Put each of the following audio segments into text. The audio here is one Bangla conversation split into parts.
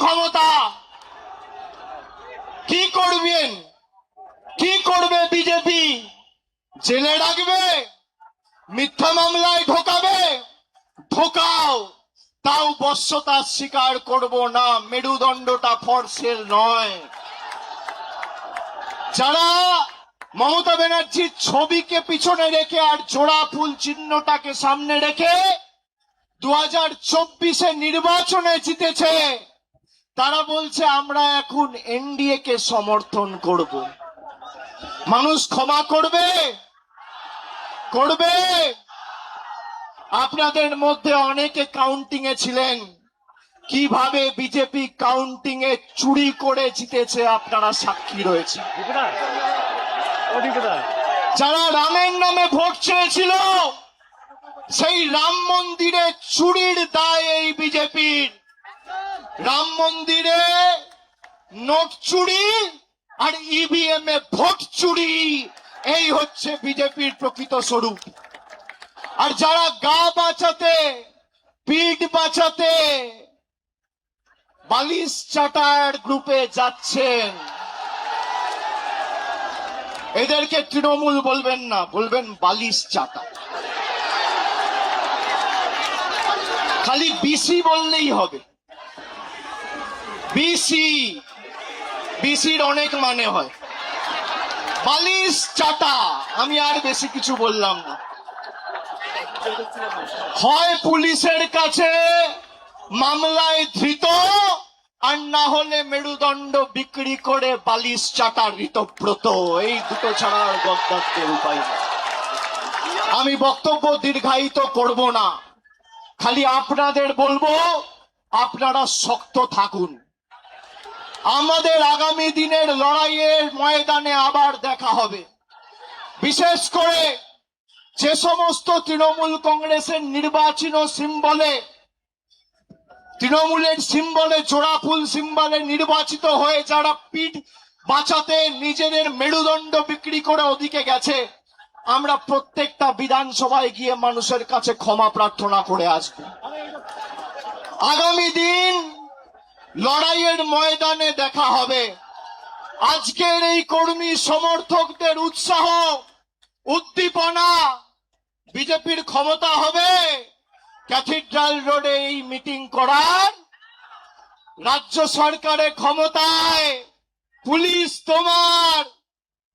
ক্ষমতা, কি করবেন, কি করবে বিজেপি? জেলে রাখবে, মিথ্যা মামলায় ঢোকাবে, ঢোকাও, তাও বশ্যতা স্বীকার করব না। মেরুদণ্ডটা ফরসেল নয়। যারা মমতা ব্যানার্জির ছবিকে পিছনে রেখে আর জোড়া ফুল চিহ্নটাকে সামনে রেখে 2024 নির্বাচনে জিতেছে, তারা বলছে আমরা এখন এনডিএ কে সমর্থন করব। মানুষ ক্ষমা করবে? করবে? আপনাদের মধ্যে অনেকে কাউন্টিং এ ছিলেন, কিভাবে বিজেপি কাউন্টিং এ চুরি করে জিতেছে আপনারা সাক্ষী রয়েছে। যারা রামের নামে ভোট চেয়েছিল, সেই রাম মন্দিরে চুরির দায় এই বিজেপির। রাম মন্দিরে নোট চুরি আর ইভিএম এ ভোট চুরি, এই হচ্ছে বিজেপির প্রকৃত স্বরূপ। আর যারা গা বাঁচাতে, পিঠ বাঁচাতে বালিশ চাটার গ্রুপে যাচ্ছেন, এদেরকে তৃণমূল বলবেন না, বলবেন বালিশ চাটা। খালি বিসি বললেই হবে। বিসি, বিসির অনেক মানে হয়। বালিশ চাটা, আমি আর বেশি কিছু বললাম না। হয় পুলিশের কাছে মামলায় ধৃত, আর না হলে মেরুদণ্ড বিক্রি করে বালিশ চাটার ঋতব্রত। এই দুটো ছাড়া আর গদ্দারদের উপায় নেই। আমি বক্তব্য দীর্ঘায়িত করব না, খালি আপনাদের বলবো আপনারা শক্ত থাকুন। আমাদের আগামী দিনের লড়াইয়ের ময়দানে আবার দেখা হবে। বিশেষ করে যে সমস্ত তৃণমূল কংগ্রেসের নির্বাচন সিম্বলে, তৃণমূলের সিম্বলে, জোড়া ফুল সিম্বলে নির্বাচিত হয়ে যারা পিঠ বাঁচাতে নিজেদের মেরুদণ্ড বিক্রি করে ওদিকে গেছে, আমরা প্রত্যেকটা বিধানসভায় গিয়ে মানুষের কাছে ক্ষমা প্রার্থনা করে আসব। আগামী দিন লড়াইয়ের ময়দানে দেখা হবে। আজকের এই কর্মী সমর্থকদের উৎসাহ, উদ্দীপনা, বিজেপির ক্ষমতা হবে ক্যাথিড্রাল রোডে এই মিটিং করার। রাজ্য সরকারের ক্ষমতায়, পুলিশ তোমার,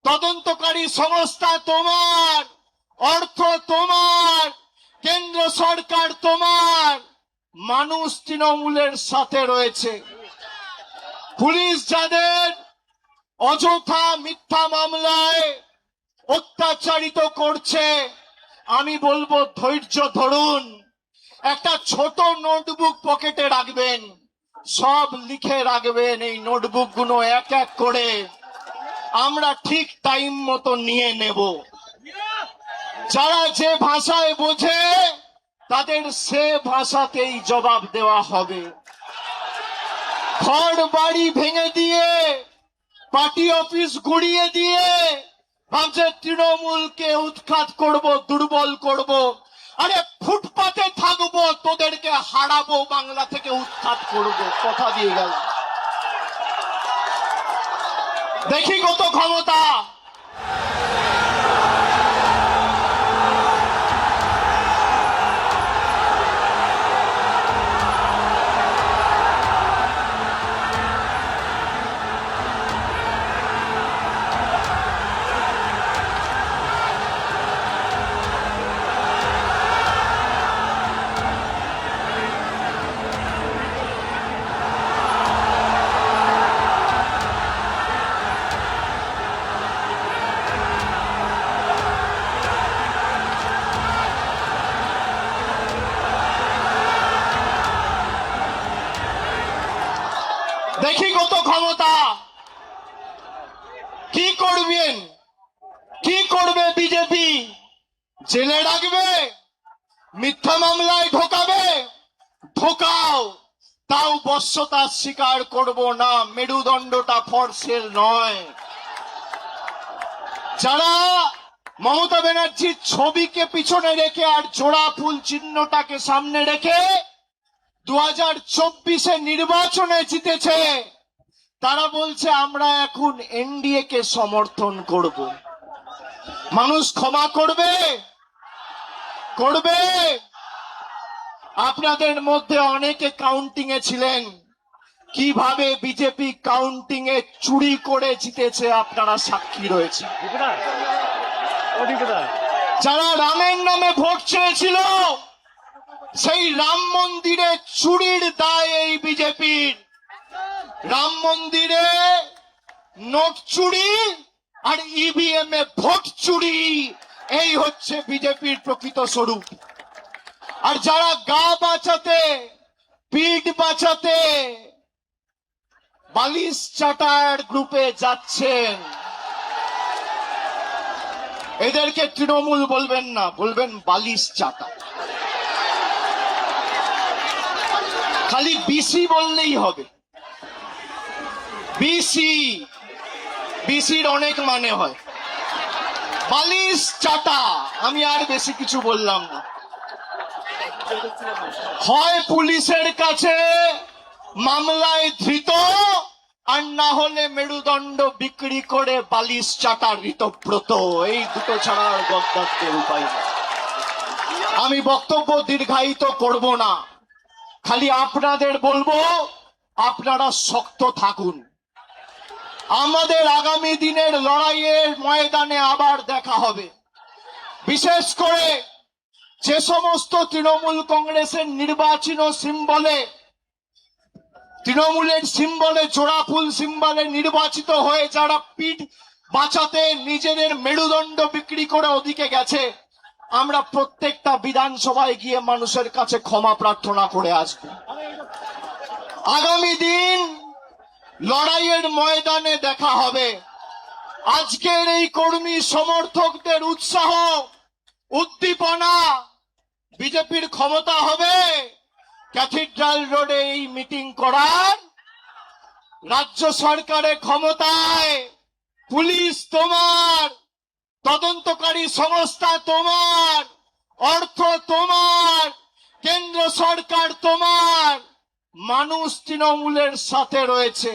তদন্তকারী সংস্থা তোমার, অর্থ তোমার, কেন্দ্র সরকার তোমার, মানুষ তৃণমূলের সাথে রয়েছে। পুলিশ যাদের অযথা মিথ্যা মামলায় অত্যাচারিত করছে, আমি বলবো ধৈর্য ধরুন। একটা ছোট নোটবুক পকেটে রাখবেন, সব লিখে রাখবেন। এই নোটবুক গুলো এক এক করে আমরা ঠিক টাইম মতো নিয়ে নেব। যারা যে ভাষায় বোঝে তাদের সে ভাষাতেই জবাব দেওয়া হবে। ঘর বাড়ি ভেঙে দিয়ে, পার্টি অফিস গুড়িয়ে দিয়ে ভাবছে তৃণমূলকে উৎখাত করব, দুর্বল করব। আরে ফুটপাতে থাকবো, তোদেরকে হারাবো, বাংলা থেকে উৎখাত করব, কথা দিয়ে গেল। দেখি কত ক্ষমতা। দেখি কত ক্ষমতা, কি করবেন, কি করবে বিজেপি? জেলে রাখবে, মিথ্যা মামলায় ঢোকাবে, ঢোকাও, তাও বশ্যতা স্বীকার করব না। মেরুদণ্ডটা ফরসেল নয়। যারা মমতা ব্যানার্জির ছবিকে পিছনে রেখে আর জোড়া ফুল চিহ্নটাকে সামনে রেখে 2024 নির্বাচনে জিতেছে, তারা বলছে আমরা এখন এনডিএ কে সমর্থন করব। মানুষ ক্ষমা করবে? করবে? আপনাদের মধ্যে অনেকে কাউন্টিং এ ছিলেন, কিভাবে বিজেপি কাউন্টিং এ চুরি করে জিতেছে আপনারা সাক্ষী রয়েছে। যারা রামের নামে ভোট চেয়েছিল, সেই রাম মন্দিরে চুরির দায় এই বিজেপির। রাম মন্দিরে নোট চুরি আর ইভিএম এ ভোট চুরি, এই হচ্ছে বিজেপির প্রকৃত স্বরূপ। আর যারা গা বাঁচাতে, পিঠ বাঁচাতে বালিশ চাটার গ্রুপে যাচ্ছেন, এদেরকে তৃণমূল বলবেন না, বলবেন বালিশ চাটা। খালি বিসি বললেই হবে। বিসি, বিসির অনেক মানে হয়। বালিশ চাটা, আমি আর বেশি কিছু বললাম না। হয় পুলিশের কাছে মামলায় ধৃত, আর না হলে মেরুদণ্ড বিক্রি করে বালিশ চাটা ঋতব্রত। এই দুটো ছাড়া আর গদ্দারদের উপায় নেই। আমি বক্তব্য দীর্ঘায়িত করব না, খালি আপনাদের বলবো আপনারা শক্ত থাকুন। আমাদের আগামী দিনের লড়াইয়ের ময়দানে আবার দেখা হবে। বিশেষ করে যে সমস্ত তৃণমূল কংগ্রেসের নির্বাচন সিম্বলে, তৃণমূলের সিম্বলে, জোড়া ফুল সিম্বলে নির্বাচিত হয়ে যারা পিঠ বাঁচাতে নিজেদের মেরুদণ্ড বিক্রি করে ওদিকে গেছে, আমরা প্রত্যেকটা বিধানসভায় গিয়ে মানুষের কাছে ক্ষমা প্রার্থনা করে আসব। আগামী দিন লড়াইয়ের ময়দানে দেখা হবে। আজকের এই কর্মী সমর্থকদের উৎসাহ, উদ্দীপনা, বিজেপির ক্ষমতা হবে ক্যাথিড্রাল রোডে এই মিটিং করার। রাজ্য সরকারের ক্ষমতায়, পুলিশ তোমার, তদন্তকারী সংস্থা তোমার, অর্থ তোমার, কেন্দ্র সরকার তোমার, মানুষ তৃণমূলের সাথে রয়েছে।